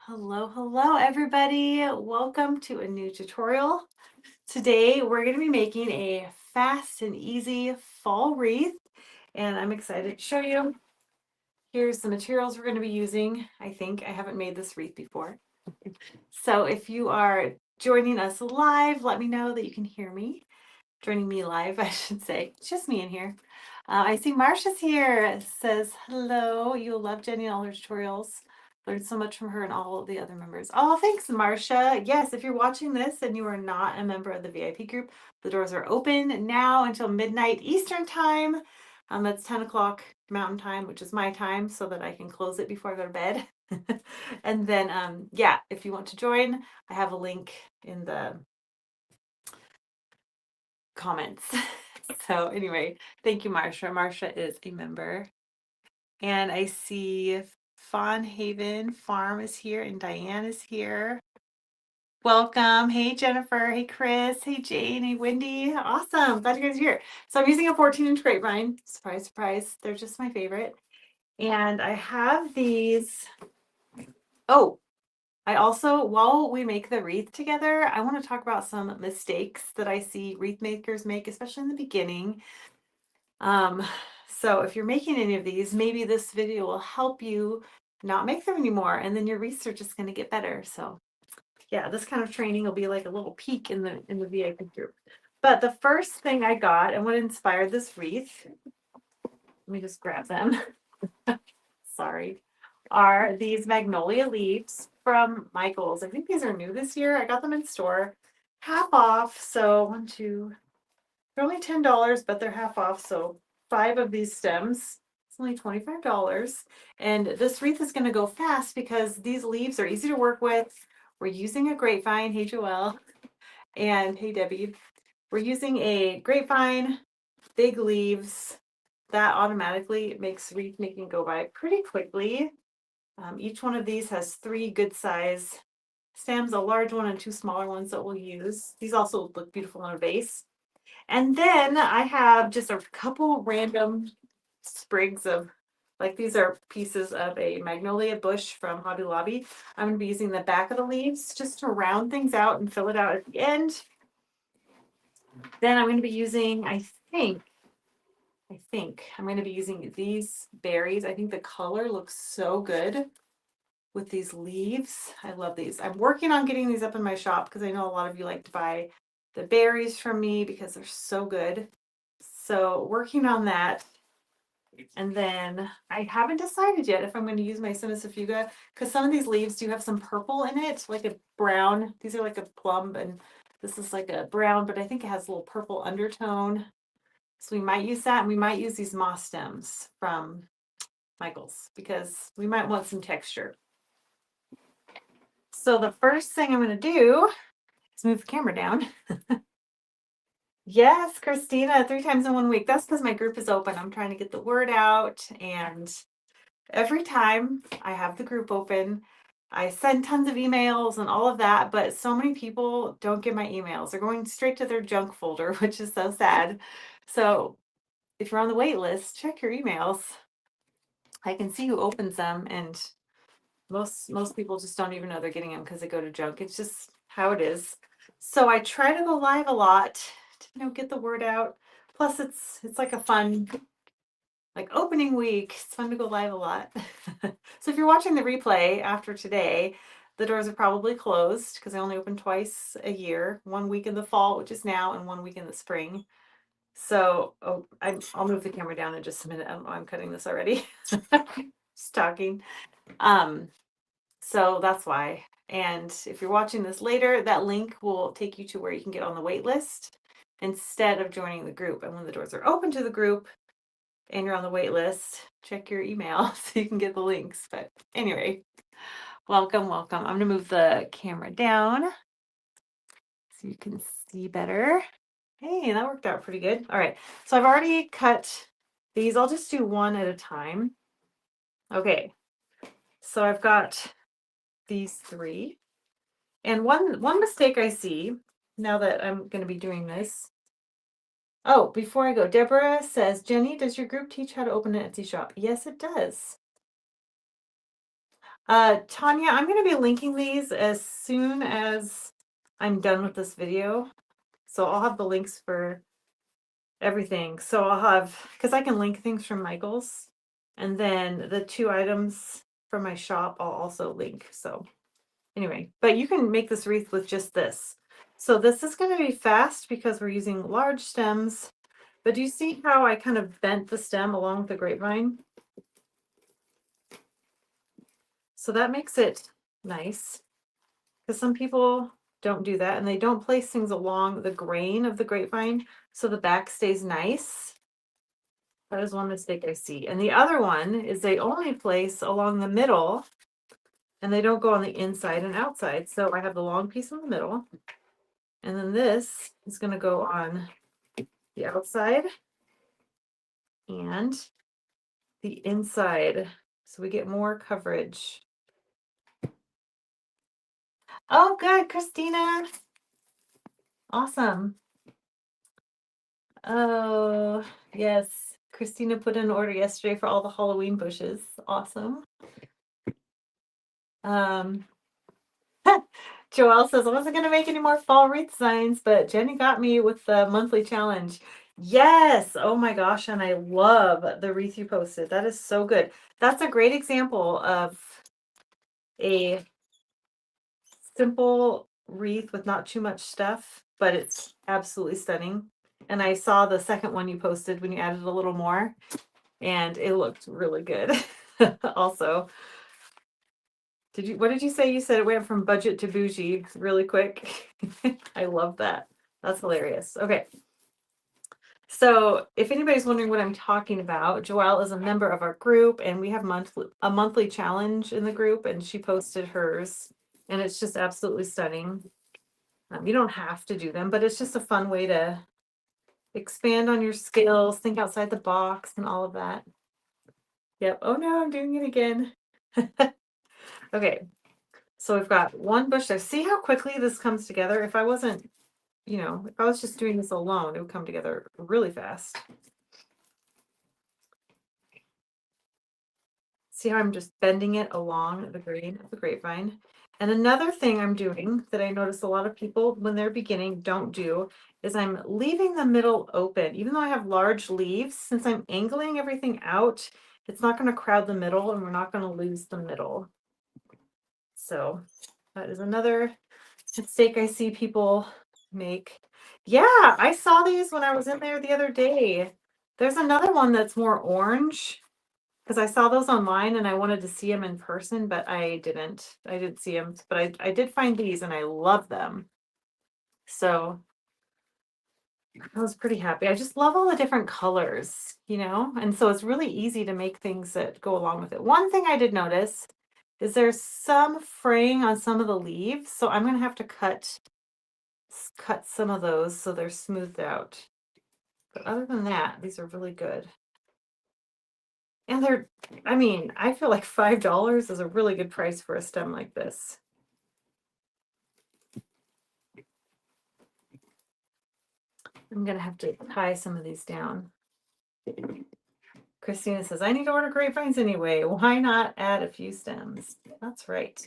Hello, everybody. Welcome to a new tutorial. Today, we're going to be making a fast and easy fall wreath, and I'm excited to show you. Here's the materials we're going to be using. I haven't made this wreath before. So if you are joining us live, let me know that you can hear me. Joining me live, I should say. It's just me in here. I see Marsha's here. It says, hello, you'll love Jenny and all her tutorials. Learned so much from her and all of the other members. Oh, thanks, Marsha. Yes, if you're watching this and you are not a member of the VIP group, the doors are open now until midnight Eastern time. That's 10 o'clock Mountain time, which is my time, so that I can close it before I go to bed. And then, yeah, if you want to join, I have a link in the comments. So anyway, thank you, Marsha. Marsha is a member. And I see Fawn Haven Farm is here and Diane is here. Welcome. Hey, Jennifer. Hey, Chris. Hey, Jane. Hey, Wendy. Awesome. Glad you guys are here. So I'm using a 14-inch grapevine. Surprise, surprise. They're just my favorite. And I have these. Oh, I also, while we make the wreath together, I want to talk about some mistakes that I see wreath makers make, especially in the beginning. So if you're making any of these, maybe this video will help you not make them anymore, and then your research is going to get better. So yeah, this kind of training will be like a little peek in the VIP group. But the first thing I got and what inspired this wreath, let me just grab them. Sorry, are these magnolia leaves from Michael's. I think these are new this year. I got them in store, half off. So one, two, they're only $10, but they're half off. So 5 of these stems. It's only $25. And this wreath is going to go fast because these leaves are easy to work with. We're using a grapevine. Hey, Joelle. And hey, Debbie. We're using a grapevine, big leaves. That automatically makes wreath making go by pretty quickly. Each one of these has 3 good size stems, a large one and 2 smaller ones that we'll use. These also look beautiful in a vase. And then I have just a couple random sprigs of, like these are pieces of a magnolia bush from Hobby Lobby. I'm going to be using the back of the leaves just to round things out and fill it out at the end. Then I'm going to be using, I think I'm going to be using these berries. I think the color looks so good with these leaves. I love these. I'm working on getting these up in my shop because I know a lot of you like to buy the berries from me because they're so good. So working on that. And then I haven't decided yet if I'm going to use my Cinesifuga because some of these leaves do have some purple in it, like a brown. These are like a plum and this is like a brown, but I think it has a little purple undertone. So we might use that, and we might use these moss stems from Michael's because we might want some texture. So the first thing I'm going to do is move the camera down. Yes, Christina, 3 times in 1 week. That's because my group is open. I'm trying to get the word out, and every time I have the group open, I send tons of emails and all of that, but so many people don't get my emails. They're going straight to their junk folder, which is so sad. So if you're on the wait list, check your emails. I can see who opens them, and most people just don't even know they're getting them because they go to junk. It's just how it is. So I try to go live a lot to get the word out. Plus it's like a fun like opening week. It's fun to go live a lot. So if you're watching the replay after today, the doors are probably closed because I only open twice a year, 1 week in the fall, which is now, and 1 week in the spring. So I'll move the camera down in just a minute. I'm cutting this already. Just talking. So that's why. And if you're watching this later, that link will take you to where you can get on the wait list instead of joining the group. And when the doors are open to the group and you're on the wait list, check your email so you can get the links. But anyway, welcome. I'm going to move the camera down so you can see better. Hey, that worked out pretty good. All right. So I've already cut these. I'll just do one at a time. Okay. So I've got these 3. And one mistake I see now that I'm going to be doing this. Oh, before I go, Deborah says, Jenny, does your group teach how to open an Etsy shop? Yes, it does. Tanya, I'm going to be linking these as soon as I'm done with this video. So I'll have the links for everything. So I'll have, because I can link things from Michael's, and then the 2 items from my shop I'll also link. So anyway, but you can make this wreath with just this. So this is going to be fast because we're using large stems. But do you see how I kind of bent the stem along with the grapevine? So that makes it nice, because some people don't do that and they don't place things along the grain of the grapevine so the back stays nice. That is one mistake I see. And the other one is they only place along the middle and they don't go on the inside and outside. So I have the long piece in the middle, and then this is going to go on the outside and the inside. So we get more coverage. Oh, good, Christina. Awesome. Oh, yes. Christina put in an order yesterday for all the Halloween bushes. Awesome. Um, Joelle says, I wasn't going to make any more fall wreath signs, but Jenny got me with the monthly challenge. Yes. Oh my gosh. And I love the wreath you posted. That is so good. That's a great example of a simple wreath with not too much stuff, but it's absolutely stunning. And I saw the second one you posted when you added a little more, and it looked really good. Also, what did you say? You said it went from budget to bougie really quick. I love that. That's hilarious. Okay. So if anybody's wondering what I'm talking about, Joelle is a member of our group, and we have a monthly challenge in the group, and she posted hers, and it's just absolutely stunning. You don't have to do them, but it's just a fun way to expand on your skills, think outside the box, and all of that. Yep. Oh no, I'm doing it again. Okay. So we've got one bush there. See how quickly this comes together? If I wasn't, if I was just doing this alone, it would come together really fast. See how I'm just bending it along the grain of the grapevine? And another thing I'm doing that I notice a lot of people when they're beginning don't do is I'm leaving the middle open. Even though I have large leaves, since I'm angling everything out, it's not going to crowd the middle and we're not going to lose the middle. So that is another mistake I see people make. Yeah, I saw these when I was in there the other day. There's another one that's more orange, because I saw those online and I wanted to see them in person, but I didn't see them, but I did find these and I love them. So I was pretty happy. I just love all the different colors, and so it's really easy to make things that go along with it. One thing I did notice is there's some fraying on some of the leaves, so I'm going to have to cut some of those so they're smoothed out. But other than that, these are really good. And I feel like $5 is a really good price for a stem like this. I'm going to have to tie some of these down. Christina says, I need to order grapevines anyway. Why not add a few stems? That's right.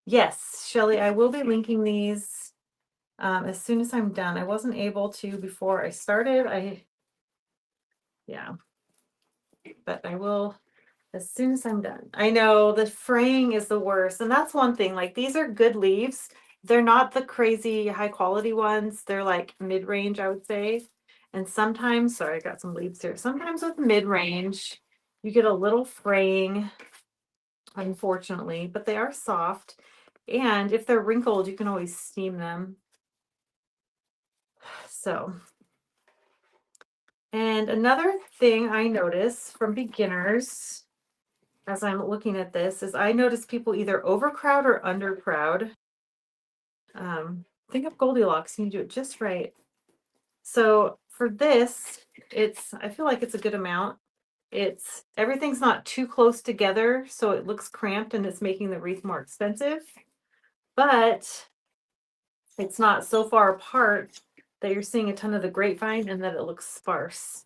Yes, Shelly, I will be linking these as soon as I'm done. I wasn't able to before I started. Yeah, but I will as soon as I'm done. I know the fraying is the worst. And that's one thing. Like, these are good leaves. They're not the crazy high quality ones. They're like mid-range, I would say. And sometimes, sorry, I got some leaves here. Sometimes with mid-range, you get a little fraying, unfortunately, but they are soft. And if they're wrinkled, you can always steam them. So, and another thing I notice from beginners as I'm looking at this is I notice people either overcrowd or undercrowd. Think of Goldilocks, you do it just right. So for this, I feel like it's a good amount. Everything's not too close together, so it looks cramped and it's making the wreath more expensive, but it's not so far apart that you're seeing a ton of the grapevine and that it looks sparse.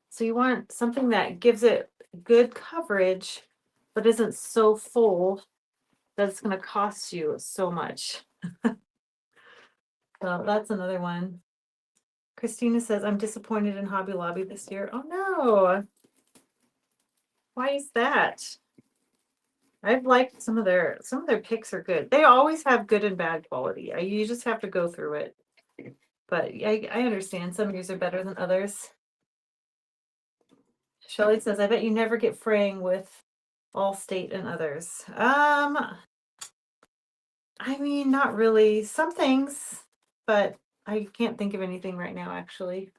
So you want something that gives it good coverage, but isn't so full that it's going to cost you so much. So that's another one. Christina says, I'm disappointed in Hobby Lobby this year. Oh no. Why is that? I've liked some of their picks are good. They always have good and bad quality. You just have to go through it. But I understand some years are better than others. Shelly says, I bet you never get fraying with Allstate and others. I mean, not really. Some things, but I can't think of anything right now, actually.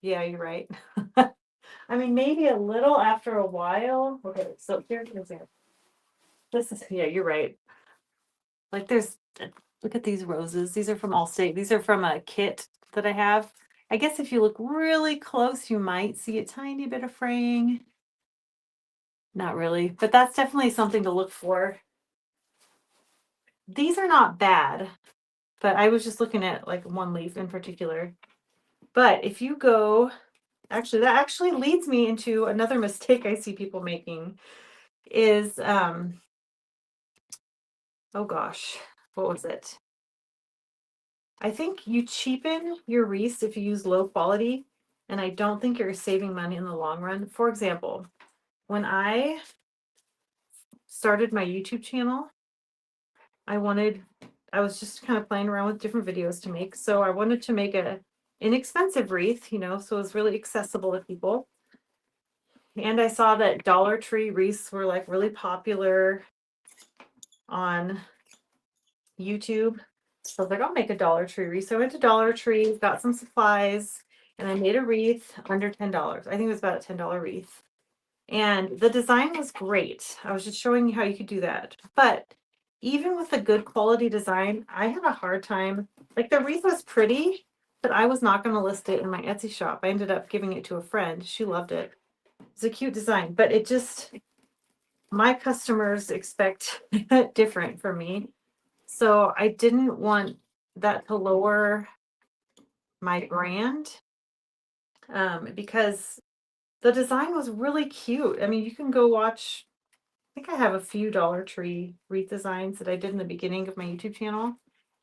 Yeah, you're right. I mean, maybe a little after a while. Okay, so here's an example. This is, yeah, you're right. Like look at these roses. These are from Allstate. These are from a kit that I have. I guess if you look really close, you might see a tiny bit of fraying. Not really, but that's definitely something to look for. These are not bad, but I was just looking at like one leaf in particular. But if you go, actually, that actually leads me into another mistake I see people making is, oh gosh, what was it? I think you cheapen your wreaths if you use low quality, and I don't think you're saving money in the long run. For example, when I started my YouTube channel, I was just kind of playing around with different videos to make. So I wanted to make a inexpensive wreath, so it was really accessible to people. And I saw that Dollar Tree wreaths were like really popular on YouTube. So I was like, I'll make a Dollar Tree wreath. So I went to Dollar Tree, got some supplies, and I made a wreath under $10. I think it was about a $10 wreath. And the design was great. I was just showing you how you could do that. But even with a good quality design, I had a hard time. Like the wreath was pretty, but I was not going to list it in my Etsy shop. I ended up giving it to a friend. She loved it. It's a cute design, but my customers expect different from me. So I didn't want that to lower my brand, because the design was really cute. I mean, you can go watch, I think I have a few Dollar Tree wreath designs that I did in the beginning of my YouTube channel.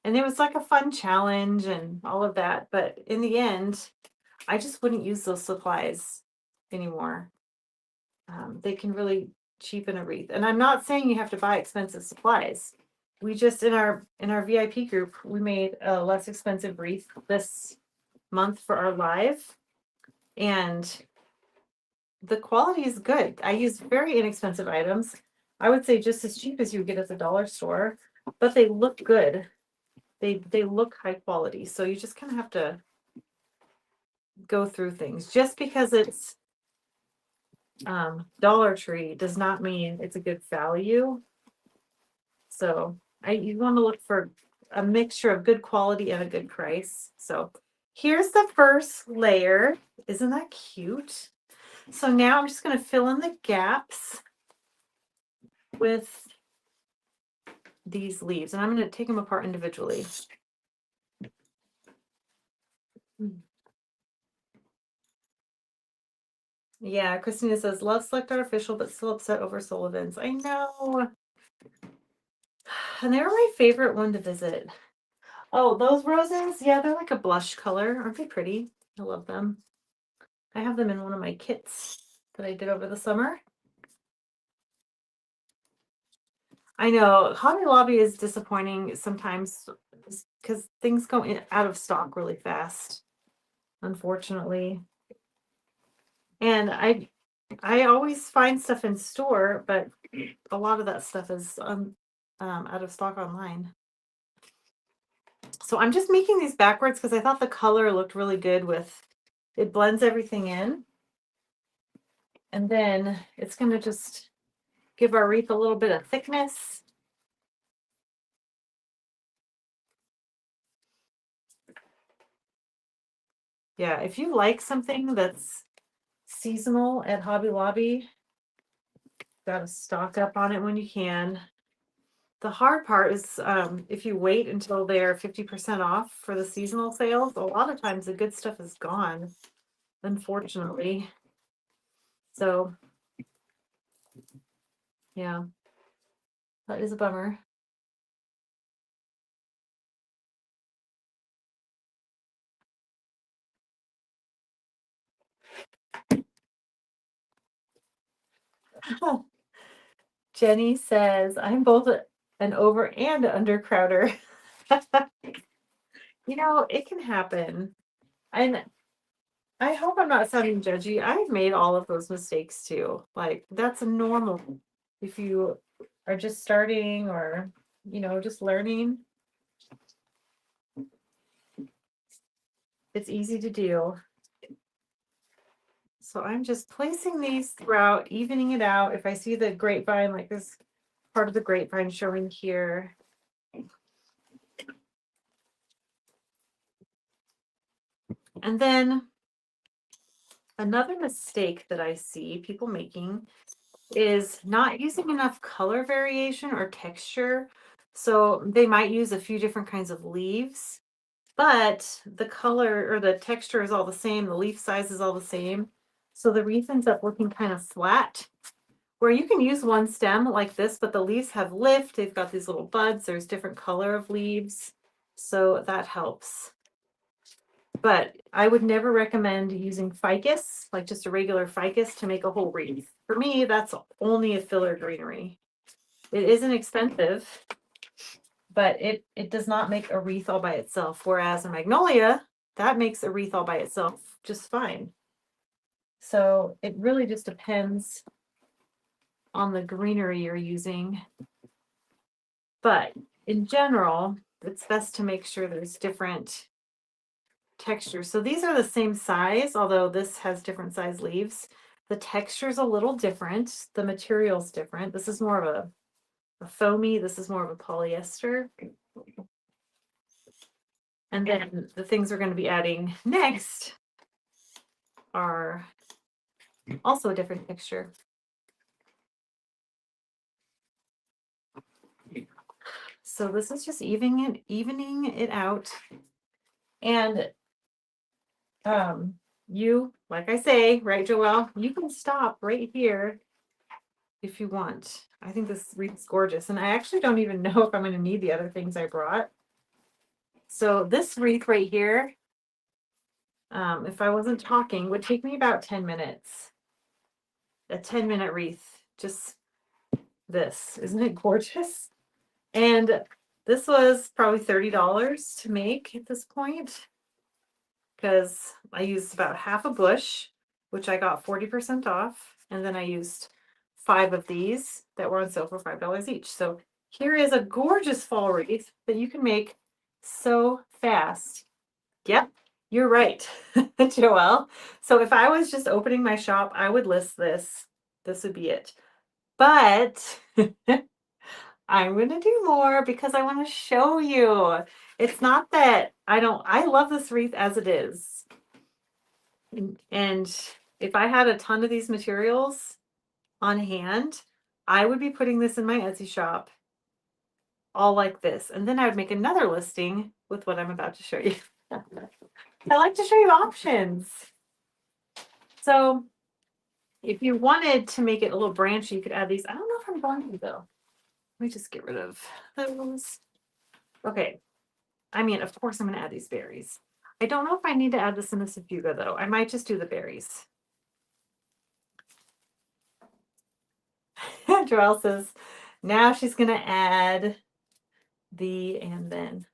And it was like a fun challenge and all of that. But in the end, I just wouldn't use those supplies anymore. They can really cheapen a wreath. And I'm not saying you have to buy expensive supplies. We just in our VIP group, we made a less expensive wreath this month for our live, and the quality is good. I use very inexpensive items. I would say just as cheap as you would get at the dollar store, but they look good. They look high quality. So you just kind of have to go through things. Just because it's Dollar Tree does not mean it's a good value. So you want to look for a mixture of good quality and a good price. So here's the first layer. Isn't that cute? So now I'm just going to fill in the gaps with these leaves, and I'm going to take them apart individually. Yeah, Christina says, love Select Artificial, but still upset over Sullivan's. I know. And they were my favorite one to visit. Oh, those roses? Yeah, they're like a blush color. Aren't they pretty? I love them. I have them in one of my kits that I did over the summer. I know Hobby Lobby is disappointing sometimes because things go out of stock really fast, unfortunately. And I always find stuff in store, but a lot of that stuff is out of stock online. So I'm just making these backwards because I thought the color looked really good it blends everything in. And then it's going to just give our wreath a little bit of thickness. Yeah, if you like something that's seasonal at Hobby Lobby, gotta stock up on it when you can. The hard part is if you wait until they're 50% off for the seasonal sales, a lot of times the good stuff is gone, unfortunately. So, yeah, that is a bummer. Jenny says, I'm both an over and under crowder. You know, it can happen. And I hope I'm not sounding judgy. I've made all of those mistakes too. Like, that's normal if you are just starting or, just learning. It's easy to do. So I'm just placing these throughout, evening it out. If I see the grapevine, like this part of the grapevine showing here. And then another mistake that I see people making is not using enough color variation or texture. So they might use a few different kinds of leaves, but the color or the texture is all the same. The leaf size is all the same. So the wreath ends up looking kind of flat, where you can use one stem like this, but the leaves have lift. They've got these little buds. There's different color of leaves. So that helps. But I would never recommend using ficus, like just a regular ficus, to make a whole wreath. For me, that's only a filler greenery. It isn't expensive, but it does not make a wreath all by itself. Whereas a magnolia, that makes a wreath all by itself just fine. So it really just depends on the greenery you're using. But in general, it's best to make sure there's different textures. So these are the same size, although this has different size leaves. The texture's a little different. The material's different. This is more of a foamy. This is more of a polyester. And then the things we're going to be adding next are also a different texture. So this is just evening it out. And you, like I say, right, Joelle, you can stop right here if you want. I think this wreath's gorgeous. And I actually don't even know if I'm going to need the other things I brought. So this wreath right here, if I wasn't talking, would take me about 10 minutes. A 10-minute wreath, just this. Isn't it gorgeous? And this was probably $30 to make at this point, because I used about half a bush, which I got 40% off. And then I used 5 of these that were on sale for $5 each. So here is a gorgeous fall wreath that you can make so fast. Yep, you're right, Joelle. So if I was just opening my shop, I would list this. This would be it. But I'm going to do more because I want to show you. It's not that I love this wreath as it is. And if I had a ton of these materials on hand, I would be putting this in my Etsy shop all like this. And then I would make another listing with what I'm about to show you. I like to show you options. So if you wanted to make it a little branchy, you could add these. I don't know if I'm going to though. Let me just get rid of those. Okay. I mean, of course I'm going to add these berries. I don't know if I need to add this in the Safuga though. I might just do the berries. Joelle says, now she's going to add the and then.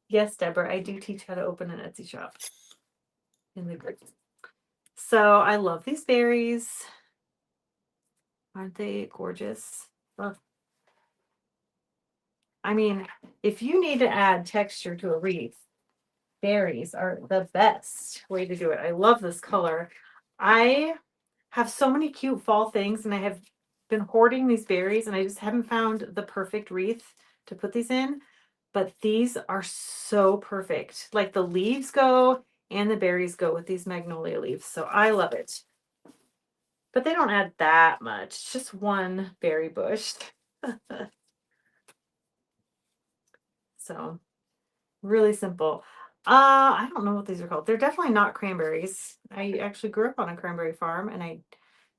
Yes, Deborah, I do teach how to open an Etsy shop in the group. So I love these berries. Aren't they gorgeous? Well, I mean, if you need to add texture to a wreath, berries are the best way to do it. I love this color. I have so many cute fall things and I have been hoarding these berries and I just haven't found the perfect wreath to put these in. But these are so perfect. Like the leaves go and the berries go with these magnolia leaves. So I love it. but they don't add that much. It's just one berry bush. So really simple. I don't know what these are called. They're definitely not cranberries. I actually grew up on a cranberry farm, and I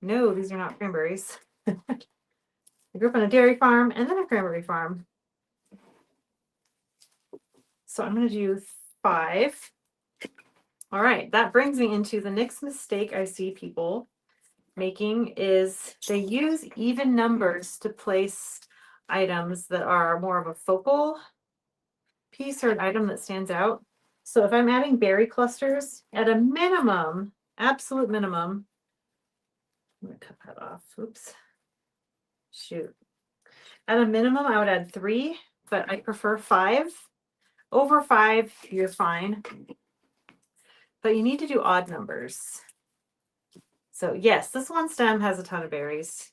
know these are not cranberries. I grew up on a dairy farm and then a cranberry farm. So I'm going to do 5. All right, that brings me into the next mistake I see people making is they use even numbers to place items that are more of a focal piece or an item that stands out. So if I'm adding berry clusters, at a minimum, absolute minimum, I'm going to cut that off. Oops. Shoot. At a minimum, I would add 3, but I prefer 5. Over 5, you're fine. But you need to do odd numbers. So yes, this one stem has a ton of berries.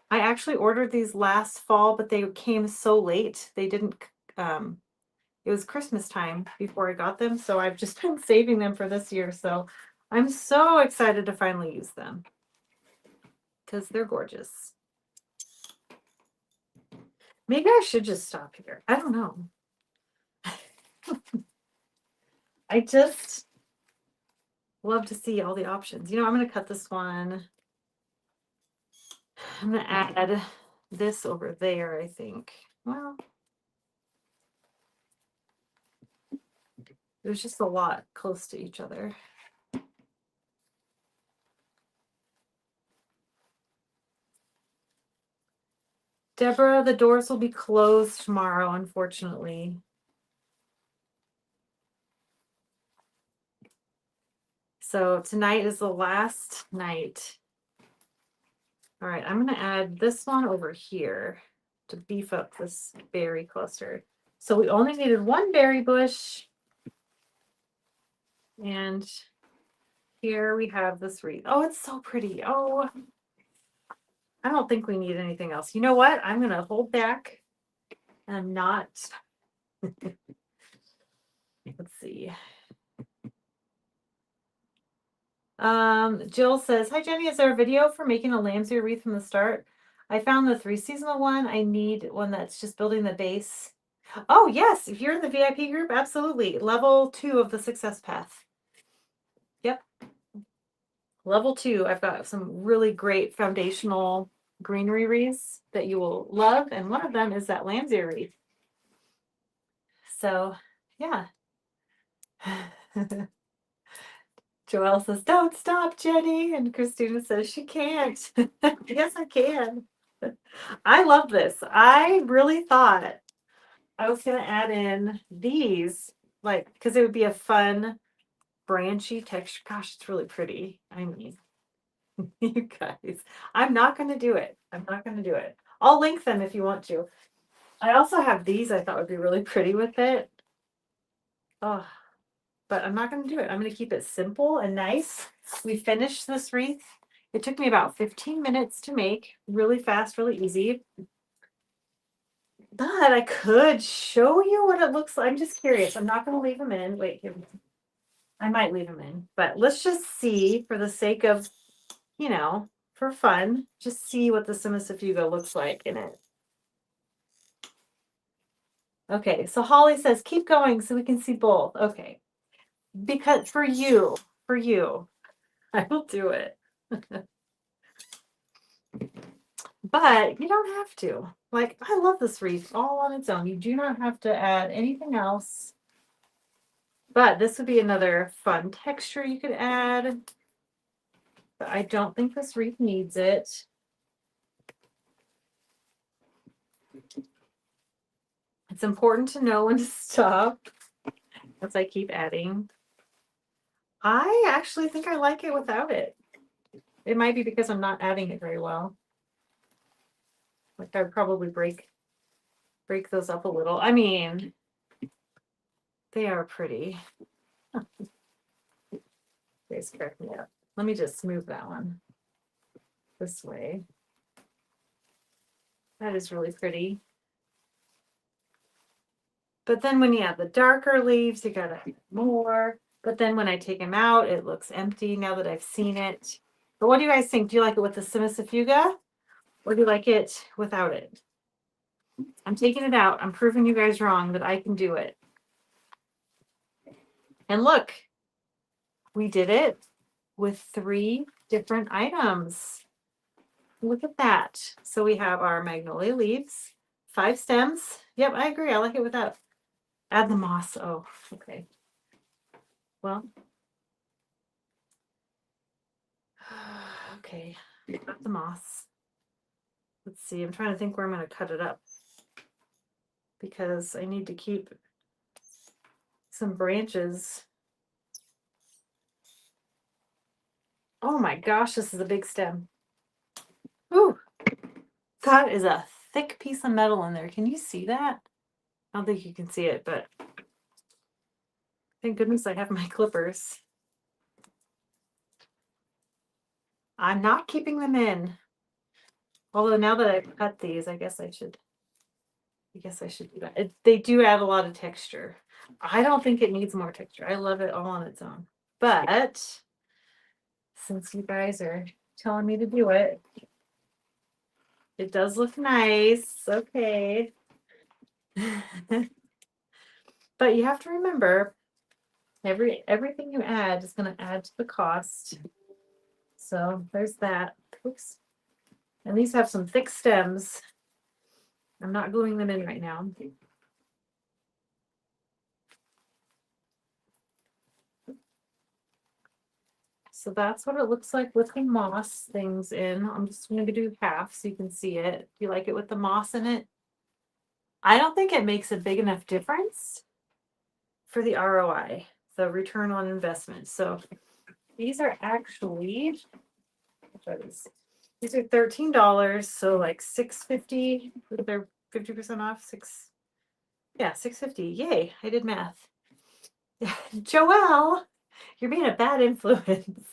I actually ordered these last fall, but they came so late. They didn't, it was Christmas time before I got them. So I've just been saving them for this year. So I'm so excited to finally use them because they're gorgeous. Maybe I should just stop here. I don't know. I just love to see all the options. You know, I'm going to cut this one. I'm going to add this over there, I think. Well, there's just a lot close to each other. Deborah, the doors will be closed tomorrow, unfortunately. So tonight is the last night. All right, I'm going to add this one over here to beef up this berry cluster. So we only needed 1 berry bush. And here we have this wreath. Oh, it's so pretty. Oh, I don't think we need anything else. You know what? I'm going to hold back and not. Let's see. Jill says, hi Jenny, is there a video for making a lamb's ear wreath from the start? I found the 3 seasonal one. I need one that's just building the base. Oh yes, if you're in the VIP group, absolutely. Level 2 of the success path. Yep. Level 2, I've got some really great foundational greenery wreaths that you will love, and one of them is that lamb's ear wreath. So yeah. Joelle says, don't stop, Jenny. And Christina says, she can't. Yes, I can. I love this. I really thought I was going to add in these, like, because it would be a fun, branchy texture. Gosh, it's really pretty. I mean, you guys, I'm not going to do it. I'm not going to do it. I'll link them if you want to. I also have these I thought would be really pretty with it. Oh, but I'm not going to do it. I'm going to keep it simple and nice. We finished this wreath. It took me about 15 minutes to make, really fast, really easy. But I could show you what it looks like. I'm just curious. I'm not going to leave them in. Wait, here. I might leave them in, but let's just see for the sake of, you know, for fun, just see what the Simisifuga looks like in it. Okay, so Holly says, keep going so we can see both. Okay, because for you, I will do it. But you don't have to. Like, I love this wreath all on its own. You do not have to add anything else. But this would be another fun texture you could add. But I don't think this wreath needs it. It's important to know when to stop as I keep adding. I actually think I like it without it. It might be because I'm not adding it very well. Like I would probably break those up a little. I mean, they are pretty. Guys crack me up. Let me just move that one this way. That is really pretty. But then when you have the darker leaves, you gotta add more. But then when I take them out, it looks empty now that I've seen it. But what do you guys think? Do you like it with the Simisafuga or do you like it without it? I'm taking it out. I'm proving you guys wrong that I can do it. And look, we did it with 3 different items. Look at that. So we have our magnolia leaves, 5 stems. Yep, I agree. I like it with that. Add the moss. Oh, okay. Well, okay. Got the moss. Let's see. I'm trying to think where I'm going to cut it up because I need to keep some branches. Oh my gosh, this is a big stem. Ooh, that is a thick piece of metal in there. Can you see that? I don't think you can see it, but thank goodness I have my clippers. I'm not keeping them in. Although now that I've cut these, I guess I should do that. They do add a lot of texture. I don't think it needs more texture. I love it all on its own. But since you guys are telling me to do it, it does look nice. Okay. But you have to remember, everything you add is going to add to the cost. So there's that. Oops. And these have some thick stems. I'm not gluing them in right now. So that's what it looks like with the moss things in. I'm just going to do half so you can see it. Do you like it with the moss in it? I don't think it makes a big enough difference for the ROI, the return on investment. So these are actually, these are $13, so like $6.50. They're 50% off. $6.50. Yay! I did math. Joelle, you're being a bad influence.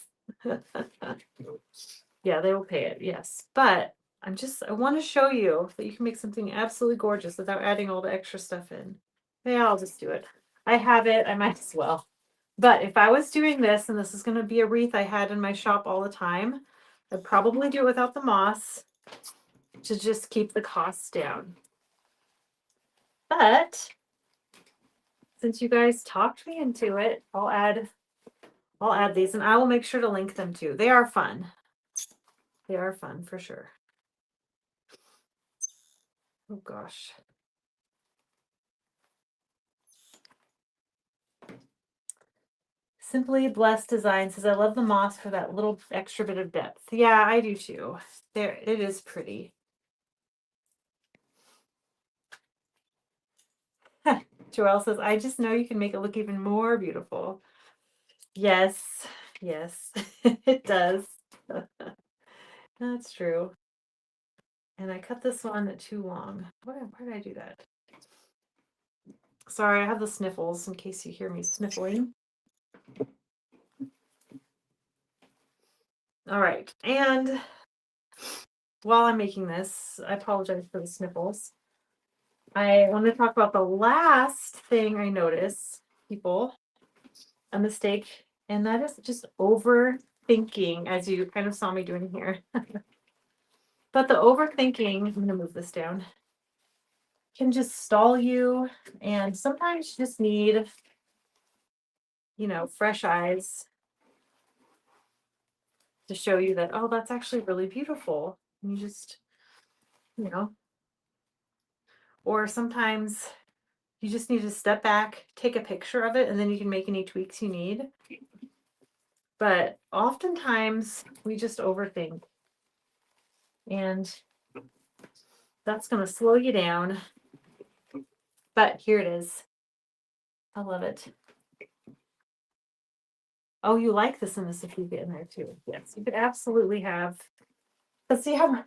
Yeah, they will pay it. Yes, but I want to show you that you can make something absolutely gorgeous without adding all the extra stuff in. Yeah, I'll just do it. I have it. I might as well. But if I was doing this, and this is going to be a wreath I had in my shop all the time, I'd probably do it without the moss to just keep the costs down. But since you guys talked me into it, I'll add these, and I will make sure to link them too. They are fun. They are fun for sure. Oh gosh. Simply Blessed Design says, I love the moss for that little extra bit of depth. Yeah, I do too. There, it is pretty. Joelle says, I just know you can make it look even more beautiful. Yes, yes, it does. That's true. And I cut this one too long. Why did I do that? Sorry, I have the sniffles in case you hear me sniffling. All right, and while I'm making this, I apologize for the sniffles. I want to talk about the last thing I notice, people, a mistake, and that is just overthinking, as you kind of saw me doing here. But the overthinking, I'm going to move this down, can just stall you, and sometimes you just need, fresh eyes to show you that, oh, that's actually really beautiful. And you just, or sometimes you just need to step back, take a picture of it, and then you can make any tweaks you need. But oftentimes we just overthink, and that's going to slow you down. But here it is. I love it. Oh, you like this in the Safuga in there too. Yes, you could absolutely have. Let's see how.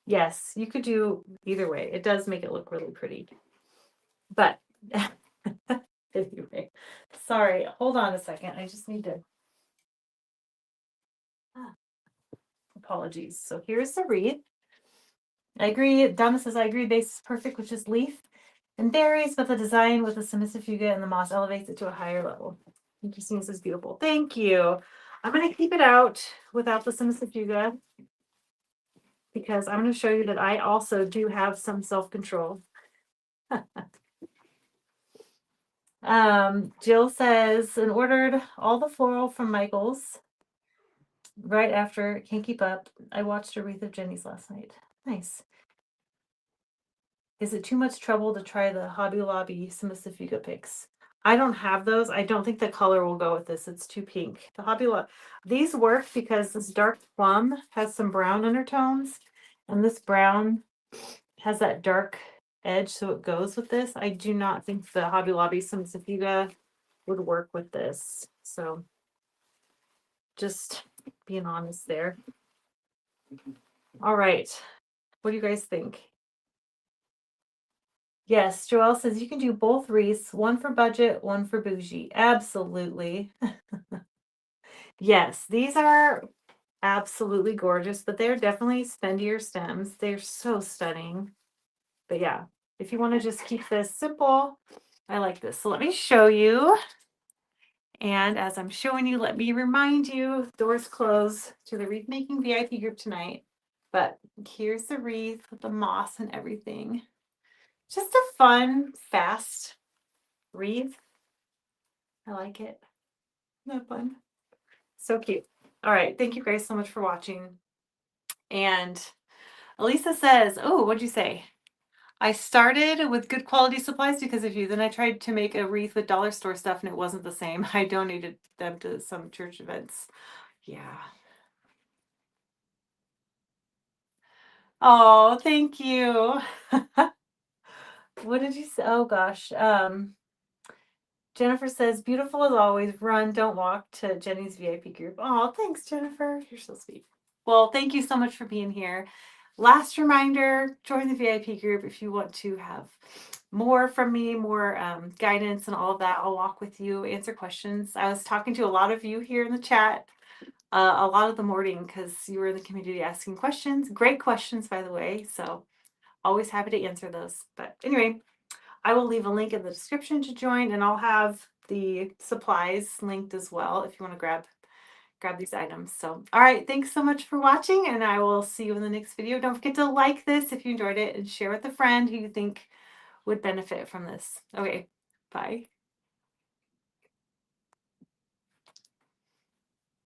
Yes, you could do either way. It does make it look really pretty. But anyway, sorry. Hold on a second. I just need to. Apologies. So here's the wreath. I agree. Donna says, I agree. Base is perfect, which is leaf and berries, but the design with the Simisafuga and the moss elevates it to a higher level. Christine says, beautiful. Thank you. I'm going to keep it out without the centrifuga because I'm going to show you that I also do have some self-control. Jill says, and ordered all the floral from Michael's right after. Can't keep up. I watched a Wreath of Jenny's last night. Nice. Is it too much trouble to try the Hobby Lobby Centrifuga picks? I don't have those. I don't think the color will go with this. It's too pink. The Hobby Lobby, these work because this dark plum has some brown undertones, and this brown has that dark edge, so it goes with this. I do not think the Hobby Lobby Centrifuga would work with this. So just being honest there. All right. What do you guys think? Yes, Joelle says you can do both wreaths, one for budget, one for bougie. Absolutely. Yes, these are absolutely gorgeous, but they're definitely spendier stems. They're so stunning. But yeah, if you want to just keep this simple, I like this. So let me show you. And as I'm showing you, let me remind you, doors close to the wreath making VIP group tonight. But here's the wreath with the moss and everything. Just a fun, fast wreath. I like it. Isn't that fun? So cute. All right. Thank you guys so much for watching. And Elisa says, oh, what'd you say? I started with good quality supplies because of you. Then I tried to make a wreath with dollar store stuff and it wasn't the same. I donated them to some church events. Yeah. Oh, thank you. What did you say? Oh gosh. Jennifer says, beautiful as always. Run, don't walk to Jenny's VIP group. Oh, thanks, Jennifer. You're so sweet. Well, thank you so much for being here. Last reminder, join the VIP group if you want to have more from me, more guidance and all of that. I'll walk with you, answer questions. I was talking to a lot of you here in the chat a lot of the morning because you were in the community asking questions. Great questions, by the way. So always happy to answer those. But anyway, I will leave a link in the description to join, and I'll have the supplies linked as well if you want to grab these items. So, all right, thanks so much for watching, and I will see you in the next video. Don't forget to like this if you enjoyed it and share with a friend who you think would benefit from this. Okay, bye.